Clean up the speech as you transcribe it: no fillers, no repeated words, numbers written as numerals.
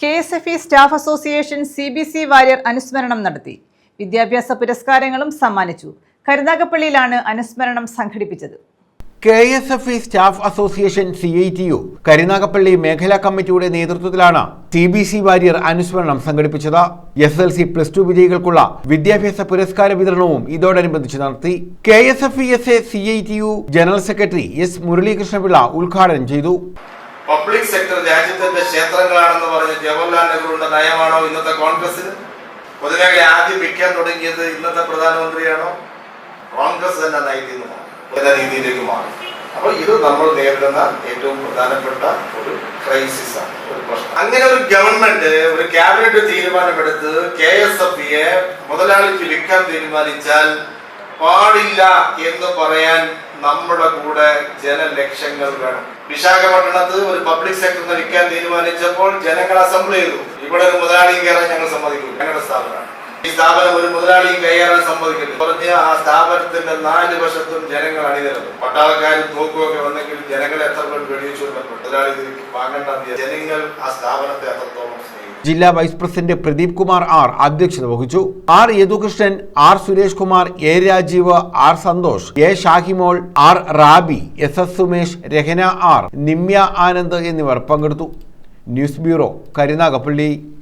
KSFE staff association CBC Warrier അനുസ്മരണം നടത്തി. വിദ്യാഭ്യാസ പുരസ്കാരങ്ങളും സമ്മാനിച്ചു. കരുനാഗപ്പള്ളിയിലാണ് അനുസ്മരണം സംഘടിപ്പിച്ചത്. KSFE staff association CITU Karunagappally മേഖലാ കമ്മിറ്റിയുടെ നേതൃത്വത്തിലാണ് CBC വാര്യർ അനുസ്മരണം സംഘടിപ്പിച്ചത്. SLC+2 വിജയികൾക്കുള്ള വിദ്യാഭ്യാസ പുരസ്കാര വിതരണവും ഇതോടനുബന്ധിച്ച് നടത്തി. KSFE-SA CITU general secretary S. Muralikrishnapillai ഉദ്ഘാടനം ചെയ്തു. പബ്ലിക് സെക്ടർ രാജ്യത്തിന്റെ ക്ഷേത്രങ്ങളാണെന്ന് പറഞ്ഞ ജവഹർലാൽ നെഹ്റുവിന്റെ നയമാണോ ഇന്നത്തെ കോൺഗ്രസിന്? പൊതുമേഖല ആദ്യം വിൽക്കാൻ തുടങ്ങിയത് ഇന്നത്തെ പ്രധാനമന്ത്രിയാണോ? കോൺഗ്രസ് തന്നെ നയിക്കുന്നു രീതിയിലേക്ക് മാറി. അപ്പോൾ ഇത് നമ്മൾ നേരിടുന്ന ഏറ്റവും പ്രധാനപ്പെട്ട ഒരു ക്രൈസിസ് ആണ്, ഒരു പ്രശ്നം. അങ്ങനെ ഒരു ഗവൺമെന്റ് ഒരു ക്യാബിനറ്റ് തീരുമാനമെടുത്ത് KSFE-യെ മുതലാളിക്ക് വിൽക്കാൻ തീരുമാനിച്ചാൽ പാടില്ല എന്ന് പറയാൻ നമ്മുടെ കൂടെ ജനലക്ഷങ്ങൾ വേണം. വിശാഖപട്ടണത്ത് ഒരു പബ്ലിക് സെക്ടറിനെ വിൽക്കാൻ തീരുമാനിച്ചപ്പോൾ ജനങ്ങൾ അസംബ്ലി ചെയ്തു. ഇവിടെ ഒരു മുതലാളിയും കയറാൻ ഞങ്ങൾ സമ്മതിക്കില്ല, ഞങ്ങളുടെ സ്ഥാപനമാണ് ഈ സ്ഥാപനം, ഒരു മുതലാളിയും കയറാൻ സമ്മതിക്കില്ല പറഞ്ഞ് ആ സ്ഥാപനത്തിന്റെ 4 വശത്തും ജനങ്ങൾ അണിനിരന്നു. പട്ടാളക്കാരും തോക്കുമൊക്കെ വന്നെങ്കിൽ ജനങ്ങളെ എത്ര പേർ വെടിവെച്ചു മുതലാളി വാങ്ങേണ്ട. ജനങ്ങൾ ആ സ്ഥാപനത്തെ അത്രത്തോളം ജില്ലാ vice president Pradeep Kumar R അധ്യക്ഷത വഹിച്ചു. R Yadukrishnan, R Suresh Kumar, A Rajeev, R Santhosh, A ഷാഹിമോൾ, R rabi, SS Sumesh, Rahana R, Nimya Anand എന്നിവർ പങ്കെടുത്തു. News bureau, Karunagappally.